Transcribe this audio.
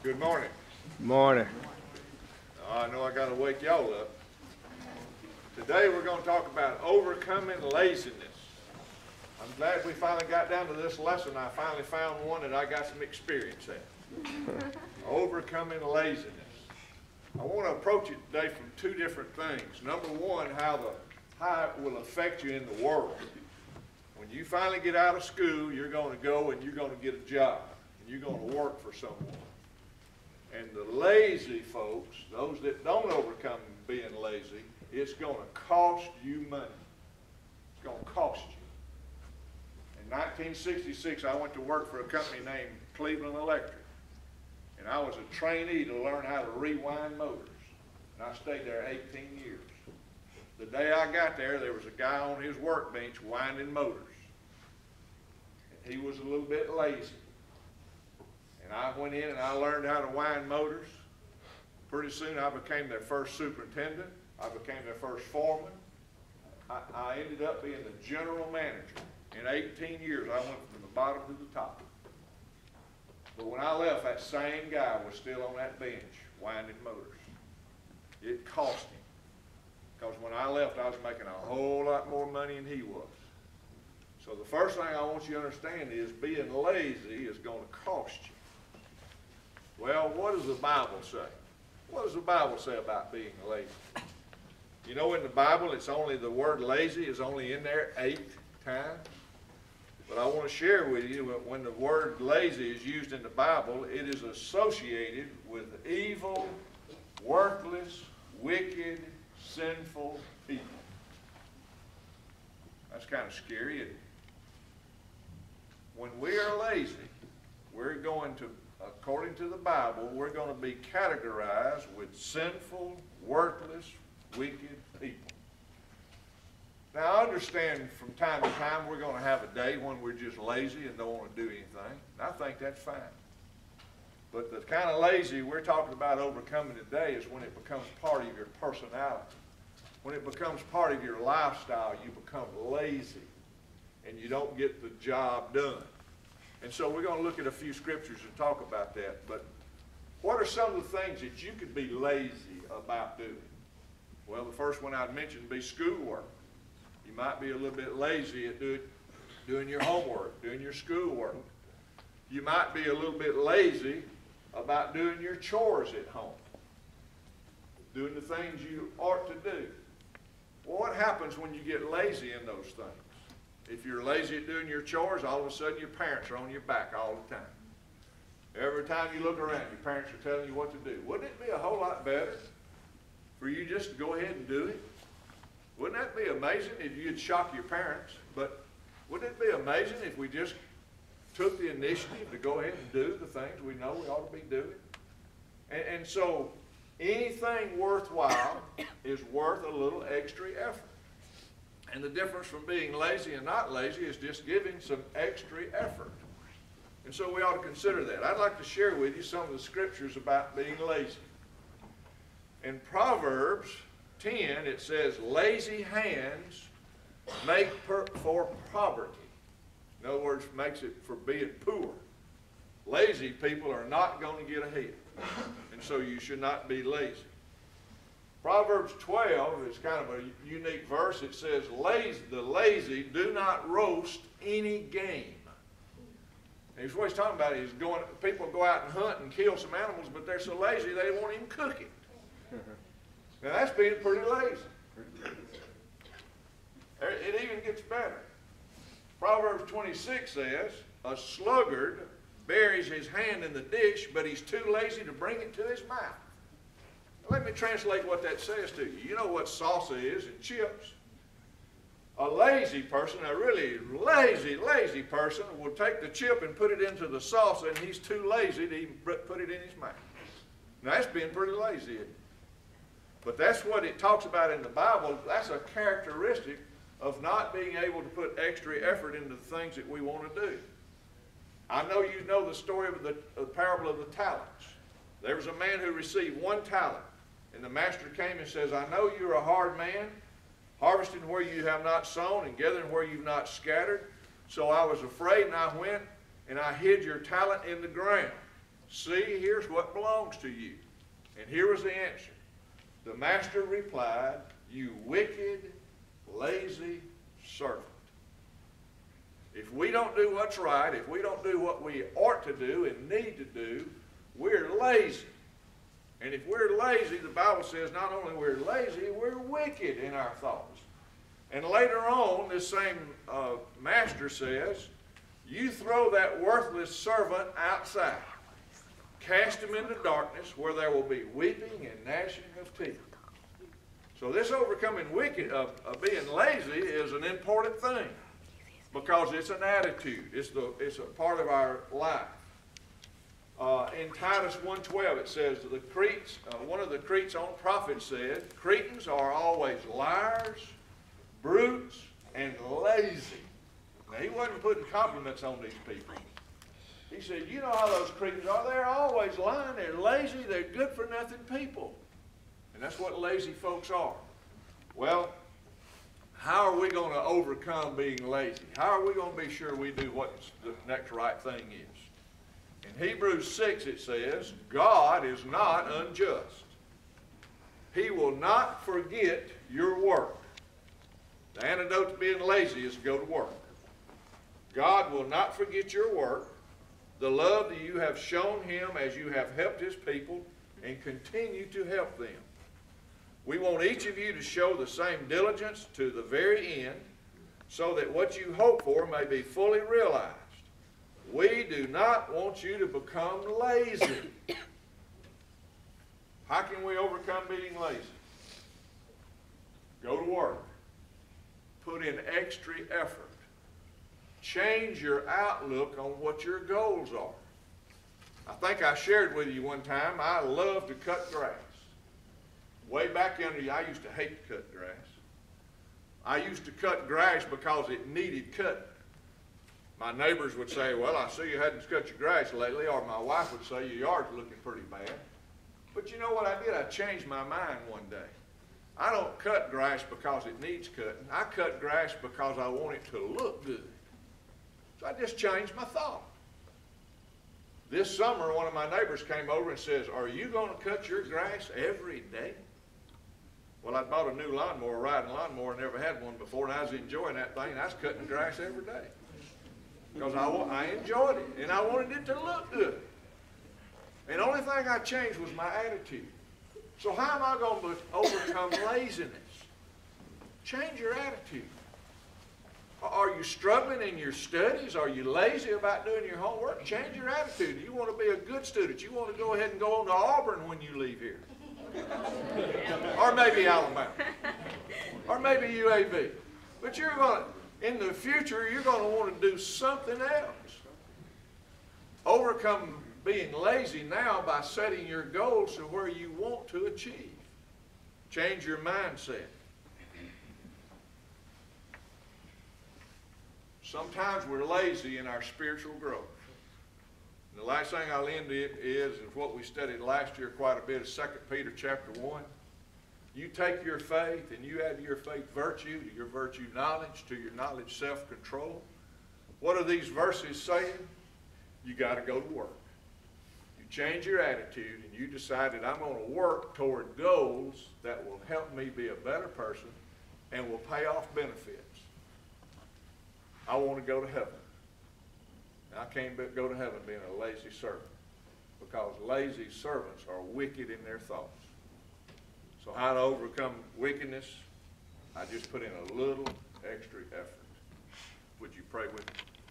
Good morning. Morning. I know I got to wake y'all up. Today we're going to talk about overcoming laziness. I'm glad we finally got down to this lesson. I finally found one that I got some experience at. Overcoming laziness. I want to approach it today from two different things. Number one, how it will affect you in the world. When you finally get out of school, you're going to go and you're going to get a job. And you're going to work for someone. And the lazy folks, those that don't overcome being lazy, it's going to cost you money. It's going to cost you. In 1966, I went to work for a company named Cleveland Electric. And I was a trainee to learn how to rewind motors. And I stayed there 18 years. The day I got there, there was a guy on his workbench winding motors. And he was a little bit lazy. And I went in and I learned how to wind motors. Pretty soon I became their first superintendent. I became their first foreman. I ended up being the general manager. In 18 years, I went from the bottom to the top. But when I left, that same guy was still on that bench winding motors. It cost him. Because when I left, I was making a whole lot more money than he was. So the first thing I want you to understand is being lazy is going to cost you. Well, what does the Bible say? What does the Bible say about being lazy? You know, in the Bible, it's only the word lazy is only in there 8 times. But I want to share with you when the word lazy is used in the Bible, it is associated with evil, worthless, wicked, sinful people. That's kind of scary, isn't it? When we are lazy, we're going to, according to the Bible, we're going to be categorized with sinful, worthless, wicked people. Now, I understand from time to time we're going to have a day when we're just lazy and don't want to do anything. And I think that's fine. But the kind of lazy we're talking about overcoming today is when it becomes part of your personality. When it becomes part of your lifestyle, you become lazy and you don't get the job done. And so we're going to look at a few scriptures and talk about that. But what are some of the things that you could be lazy about doing? Well, the first one I'd mention would be schoolwork. You might be a little bit lazy at doing your homework, doing your schoolwork. You might be a little bit lazy about doing your chores at home, doing the things you ought to do. Well, what happens when you get lazy in those things? If you're lazy at doing your chores, all of a sudden your parents are on your back all the time. Every time you look around, your parents are telling you what to do. Wouldn't it be a whole lot better for you just to go ahead and do it? Wouldn't that be amazing if you'd shock your parents? But wouldn't it be amazing if we just took the initiative to go ahead and do the things we know we ought to be doing? And so anything worthwhile is worth a little extra effort. And the difference from being lazy and not lazy is just giving some extra effort. And so we ought to consider that. I'd like to share with you some of the scriptures about being lazy. In Proverbs 10, it says, lazy hands make for poverty. In other words, makes it for being poor. Lazy people are not going to get ahead. And so you should not be lazy. Proverbs 12 is kind of a unique verse. It says, the lazy do not roast any game. And what he's talking about is people go out and hunt and kill some animals, but they're so lazy they won't even cook it. Now that's being pretty lazy. It even gets better. Proverbs 26 says, a sluggard buries his hand in the dish, but he's too lazy to bring it to his mouth. Now, let me translate what that says to you. You know what salsa is and chips. A lazy person, a really lazy person, will take the chip and put it into the salsa, and he's too lazy to even put it in his mouth. Now that's being pretty lazy, isn't it? But that's what it talks about in the Bible. That's a characteristic of not being able to put extra effort into the things that we want to do. I know you know the story of the parable of the talents. There was a man who received 1 talent. And the master came and says, I know you're a hard man, harvesting where you have not sown and gathering where you've not scattered. So I was afraid, and I went and I hid your talent in the ground. See, here's what belongs to you. And here was the answer. The master replied, you wicked, lazy servant. If we don't do what's right, if we don't do what we ought to do and need to do, we're lazy. And if we're lazy, the Bible says not only we're lazy, we're wicked in our thoughts. And later on, this same master says, you throw that worthless servant outside. Cast him into darkness where there will be weeping and gnashing of teeth. So this overcoming being lazy is an important thing because it's an attitude. It's a part of our life. In Titus 1:12 it says, the Cretes, one of the Crete's own prophets said, Cretans are always liars, brutes, and lazy. Now he wasn't putting compliments on these people. He said, you know how those Cretans are. They're always lying. They're lazy. They're good-for-nothing people. And that's what lazy folks are. Well, how are we going to overcome being lazy? How are we going to be sure we do what the next right thing is? In Hebrews 6 it says, God is not unjust. He will not forget your work. The antidote to being lazy is to go to work. God will not forget your work, the love that you have shown him as you have helped his people and continue to help them. We want each of you to show the same diligence to the very end so that what you hope for may be fully realized. We do not want you to become lazy. How can we overcome being lazy? Go to work. Put in extra effort. Change your outlook on what your goals are. I think I shared with you one time, I love to cut grass. Way back under you, I used to hate to cut grass. I used to cut grass because it needed cutting. My neighbors would say, well, I see you hadn't cut your grass lately, or my wife would say, your yard's looking pretty bad. But you know what I did? I changed my mind one day. I don't cut grass because it needs cutting. I cut grass because I want it to look good. So I just changed my thought. This summer, one of my neighbors came over and says, are you going to cut your grass every day? Well, I bought a new lawnmower, riding lawnmower, never had one before, and I was enjoying that thing. I was cutting grass every day because I enjoyed it, and I wanted it to look good. And the only thing I changed was my attitude. So how am I going to overcome laziness? Change your attitude. Are you struggling in your studies? Are you lazy about doing your homework? Change your attitude. You want to be a good student. You want to go ahead and go on to Auburn when you leave here. Or maybe Alabama. Or maybe UAB. But you're going to, in the future, you're going to want to do something else. Overcome being lazy now by setting your goals to where you want to achieve. Change your mindset. Sometimes we're lazy in our spiritual growth. And the last thing I'll end it is what we studied last year quite a bit is 2 Peter chapter 1. You take your faith and you add to your faith virtue, to your virtue knowledge, to your knowledge self-control. What are these verses saying? You got to go to work. You change your attitude and you decide that I'm going to work toward goals that will help me be a better person and will pay off benefits. I want to go to heaven. I can't go to heaven being a lazy servant because lazy servants are wicked in their thoughts. So how to overcome wickedness? I just put in a little extra effort. Would you pray with me?